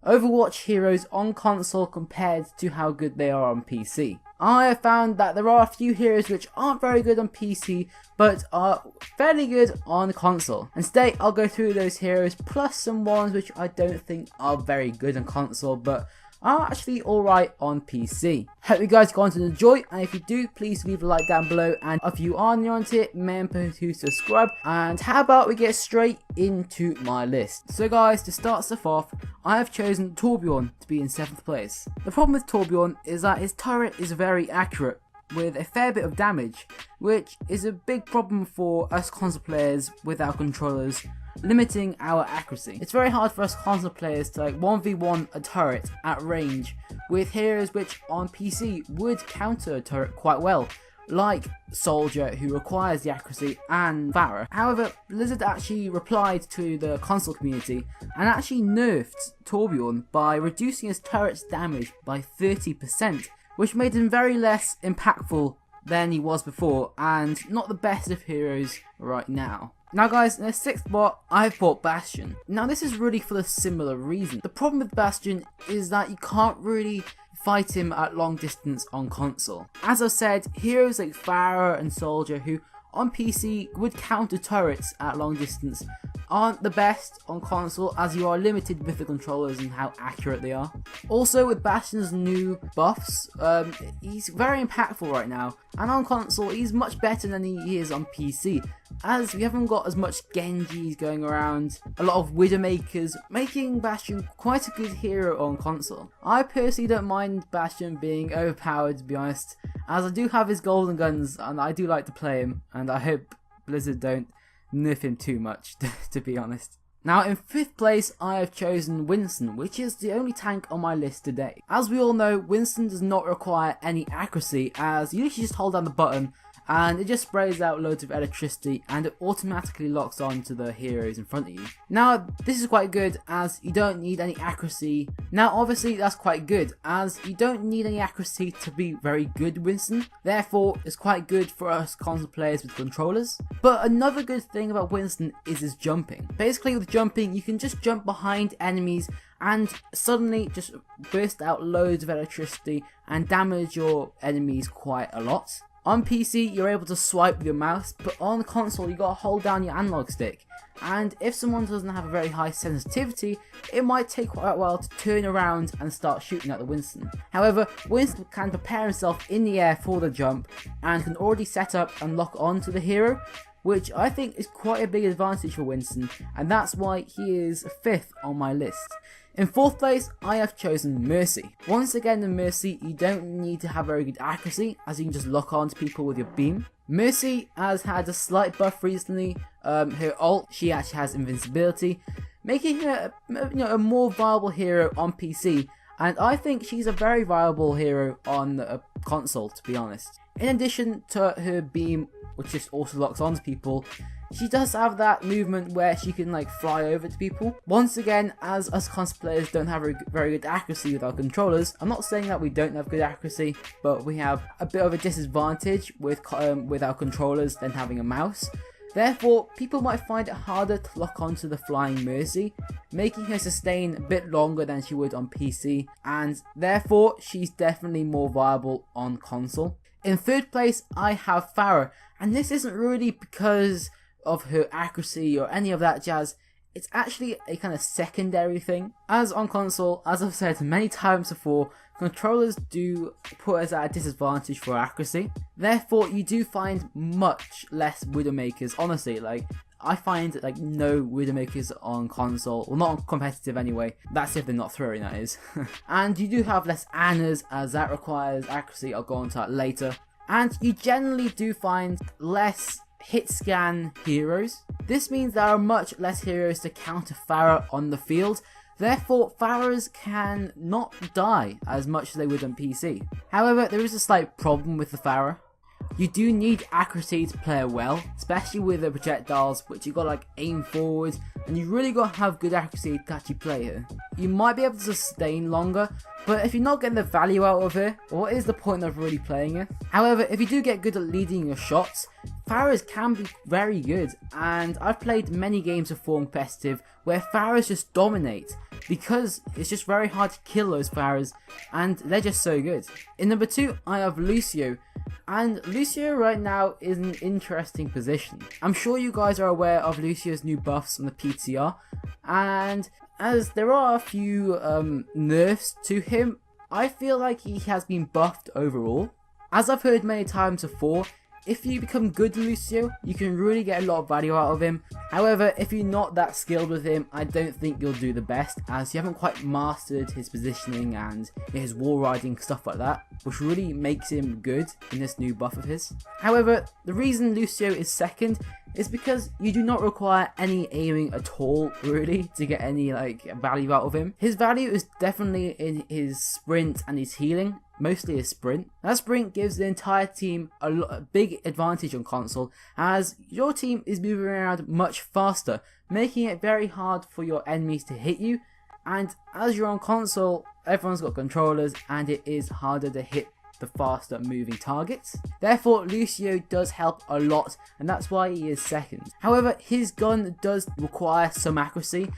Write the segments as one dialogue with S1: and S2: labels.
S1: Overwatch heroes on console compared to how good they are on PC. I have found that there are a few heroes which aren't very good on PC but are fairly good on console. And today I'll go through those heroes plus some ones which I don't think are very good on console but are actually alright on PC. Hope you guys go on to enjoy, and if you do, please leave a like down below, and if you are new on it, remember to subscribe. And how about we get straight into my list. So guys, to start stuff off, I have chosen Torbjorn to be in 7th place. The problem with Torbjorn is that his turret is very accurate, with a fair bit of damage, which is a big problem for us console players with our controllers, limiting our accuracy. It's very hard for us console players to 1v1 a turret at range with heroes which on PC would counter a turret quite well, like Soldier, who requires the accuracy, and Pharah. However, Blizzard actually replied to the console community and actually nerfed Torbjorn by reducing his turret's damage by 30%, which made him very less impactful than he was before, and not the best of heroes right now. Now guys, in the 6th spot, I've bought Bastion. Now this is really for a similar reason. The problem with Bastion is that you can't really fight him at long distance on console. As I said, heroes like Pharah and Soldier, who on PC would counter turrets at long distance, aren't the best on console as you are limited with the controllers and how accurate they are. Also with Bastion's new buffs, he's very impactful right now, and on console he's much better than he is on PC, as we haven't got as much Genjis going around, a lot of Widowmakers, making Bastion quite a good hero on console. I personally don't mind Bastion being overpowered, to be honest, as I do have his golden guns and I do like to play him, and I hope Blizzard don't nerf him too much, to be honest. Now in 5th place, I have chosen Winston, which is the only tank on my list today. As we all know, Winston does not require any accuracy, as you literally just hold down the button and it just sprays out loads of electricity and it automatically locks on to the heroes in front of you. Now this is quite good as you don't need any accuracy. Now obviously that's quite good as you don't need any accuracy to be very good Winston, therefore it's quite good for us console players with controllers. But another good thing about Winston is his jumping. Basically with jumping you can just jump behind enemies and suddenly just burst out loads of electricity and damage your enemies quite a lot. On PC, you're able to swipe with your mouse, but on the console, you gotta hold down your analog stick. And if someone doesn't have a very high sensitivity, it might take quite a while to turn around and start shooting at the Winston. However, Winston can prepare himself in the air for the jump and can already set up and lock on to the hero, which I think is quite a big advantage for Winston, and that's why he is 5th on my list. In 4th place, I have chosen Mercy. Once again in Mercy, you don't need to have very good accuracy, as you can just lock on to people with your beam. Mercy has had a slight buff recently. Her ult, she actually has invincibility, making her a more viable hero on PC, and I think she's a very viable hero on a console, to be honest. In addition to her beam, which just also locks on to people, she does have that movement where she can fly over to people. Once again, as us console players don't have very good accuracy with our controllers, I'm not saying that we don't have good accuracy, but we have a bit of a disadvantage with our controllers than having a mouse. Therefore, people might find it harder to lock onto the flying Mercy, making her sustain a bit longer than she would on PC, and therefore she's definitely more viable on console. In 3rd place, I have Pharah, and this isn't really because of her accuracy or any of that jazz. It's actually a kind of secondary thing. As on console, as I've said many times before, controllers do put us at a disadvantage for accuracy. Therefore, you do find much less Widowmakers. Honestly, I find no Widowmakers on console, well not on competitive anyway, that's if they're not throwing, that is. And you do have less Annas, as that requires accuracy, I'll go on to that later. And you generally do find less hit scan heroes. This means there are much less heroes to counter Pharah on the field, therefore Pharahs can not die as much as they would on PC. However, there is a slight problem with the Pharah. You do need accuracy to play her well, especially with the projectiles, which you got aim forward, and you really got to have good accuracy to actually play her. You might be able to sustain longer, but if you're not getting the value out of her, what is the point of really playing her? However, if you do get good at leading your shots, Pharahs can be very good, and I've played many games before competitive where Pharahs just dominate, because it's just very hard to kill those Pharahs, and they're just so good. In number 2, I have Lucio. And Lucio right now is in an interesting position. I'm sure you guys are aware of Lucio's new buffs on the PTR, and as there are a few nerfs to him, I feel like he has been buffed overall. As I've heard many times before, if you become good with Lucio, you can really get a lot of value out of him. However, if you're not that skilled with him, I don't think you'll do the best, as you haven't quite mastered his positioning and his wall riding, stuff like that, which really makes him good in this new buff of his. However, the reason Lucio is second is because you do not require any aiming at all, really, to get any value out of him. His value is definitely in his sprint and his healing, mostly his sprint. That sprint gives the entire team a big advantage on console, as your team is moving around much faster, making it very hard for your enemies to hit you, and as you're on console, everyone's got controllers and it is harder to hit the faster moving targets. Therefore, Lucio does help a lot, and that's why he is second. However, his gun does require some accuracy,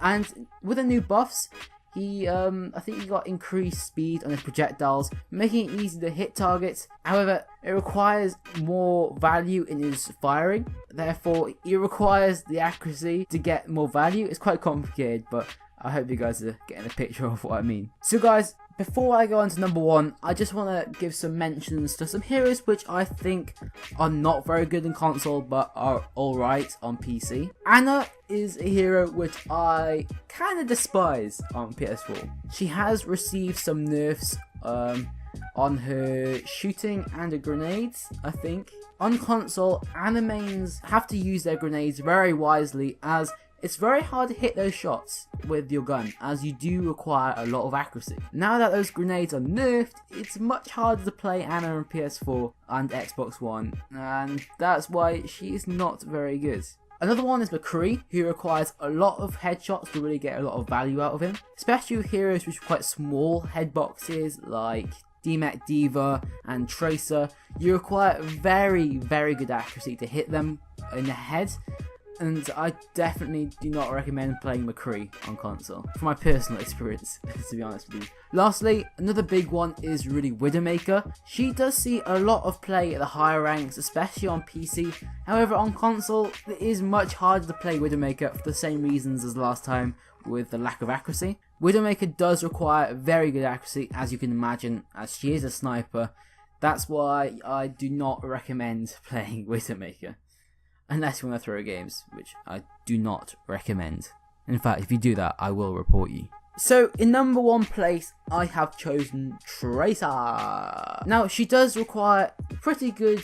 S1: and with the new buffs, I think he got increased speed on his projectiles, making it easy to hit targets. However, it requires more value in his firing, therefore it requires the accuracy to get more value. It's quite complicated, but I hope you guys are getting a picture of what I mean. So guys, before I go on to number 1, I just want to give some mentions to some heroes which I think are not very good in console but are alright on PC. Anna is a hero which I kind of despise on PS4. She has received some nerfs on her shooting and her grenades, I think. On console, Anna mains have to use their grenades very wisely, as it's very hard to hit those shots with your gun, as you do require a lot of accuracy. Now that those grenades are nerfed, it's much harder to play Anna on PS4 and Xbox One, and that's why she is not very good. Another one is McCree, who requires a lot of headshots to really get a lot of value out of him, especially with heroes which are quite small head boxes like DMEC Diva and Tracer. You require very, very good accuracy to hit them in the head, and I definitely do not recommend playing McCree on console, from my personal experience, to be honest with you. Lastly, another big one is really Widowmaker. She does see a lot of play at the higher ranks, especially on PC. However, on console, it is much harder to play Widowmaker for the same reasons as last time, with the lack of accuracy. Widowmaker does require very good accuracy, as you can imagine, as she is a sniper. That's why I do not recommend playing Widowmaker, unless you want to throw games, which I do not recommend. In fact, if you do that, I will report you. So, in number 1 place, I have chosen Tracer. Now, she does require pretty good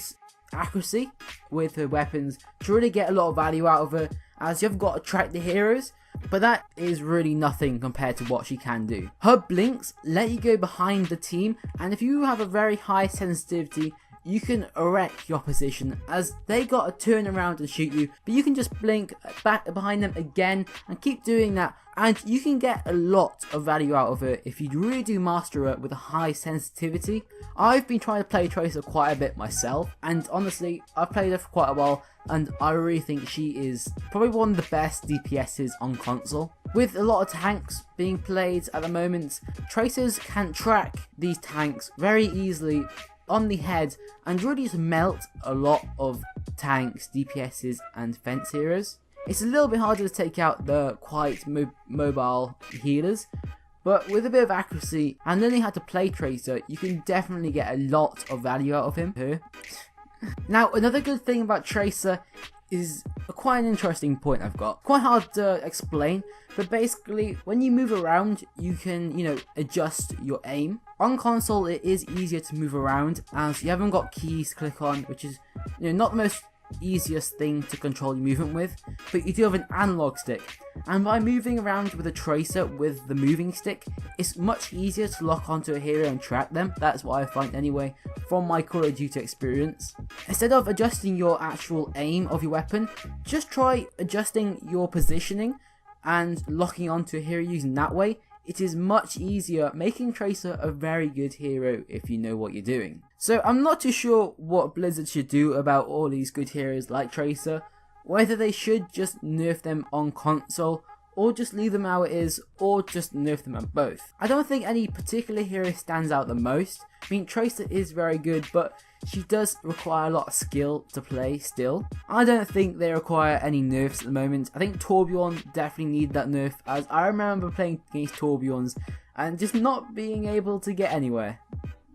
S1: accuracy with her weapons to really get a lot of value out of her, as you've got to track the heroes, but that is really nothing compared to what she can do. Her blinks let you go behind the team, and if you have a very high sensitivity, you can wreck your position, as they got to turn around and shoot you, but you can just blink back behind them again and keep doing that, and you can get a lot of value out of her if you really do master her with a high sensitivity. I've been trying to play Tracer quite a bit myself, and honestly, I've played her for quite a while, and I really think she is probably one of the best DPSs on console. With a lot of tanks being played at the moment, Tracers can track these tanks very easily on the head and really just melt a lot of tanks, DPSs and fence heroes. It's a little bit harder to take out the quite mobile healers, but with a bit of accuracy and learning how to play Tracer, you can definitely get a lot of value out of him. Now, another good thing about Tracer is quite an interesting point I've got. Quite hard to explain, but basically when you move around, you can, adjust your aim. On console, it is easier to move around as you haven't got keys to click on, which is not the most easiest thing to control your movement with, but you do have an analog stick, and by moving around with a Tracer with the moving stick, it's much easier to lock onto a hero and track them. That's what I find anyway from my Call of Duty experience. Instead of adjusting your actual aim of your weapon, just try adjusting your positioning and locking onto a hero using that way. It is much easier, making Tracer a very good hero if you know what you're doing. So I'm not too sure what Blizzard should do about all these good heroes like Tracer, whether they should just nerf them on console or just leave them how it is, or just nerf them at both. I don't think any particular hero stands out the most. I mean, Tracer is very good, but she does require a lot of skill to play still. I don't think they require any nerfs at the moment. I think Torbjorn definitely need that nerf, as I remember playing against Torbjorns and just not being able to get anywhere.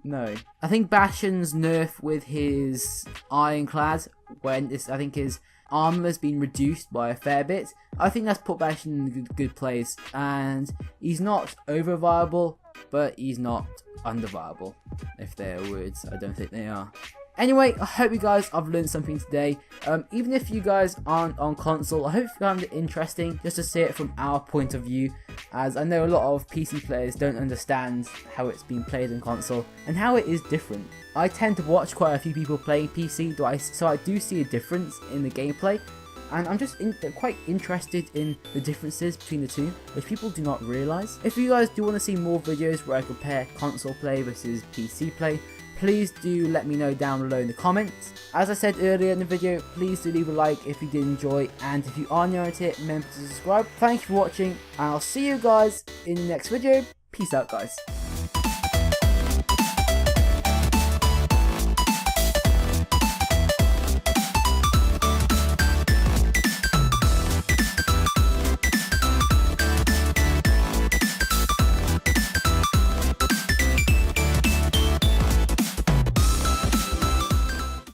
S1: No. I think Bastion's nerf with his Ironclad, when I think his armor has been reduced by a fair bit, I think that's put Bastion in a good place, and he's not over viable, but he's not under viable, if they are words. I don't think they are. Anyway, I hope you guys have learned something today. Even if you guys aren't on console, I hope you found it interesting just to see it from our point of view, as I know a lot of PC players don't understand how it's been played on console and how it is different. I tend to watch quite a few people playing PC, so I do see a difference in the gameplay, and I'm just quite interested in the differences between the two, which people do not realise. If you guys do want to see more videos where I compare console play versus PC play, please do let me know down below in the comments. As I said earlier in the video, please do leave a like if you did enjoy, and if you are new around here, remember to subscribe. Thank you for watching, and I'll see you guys in the next video. Peace out, guys.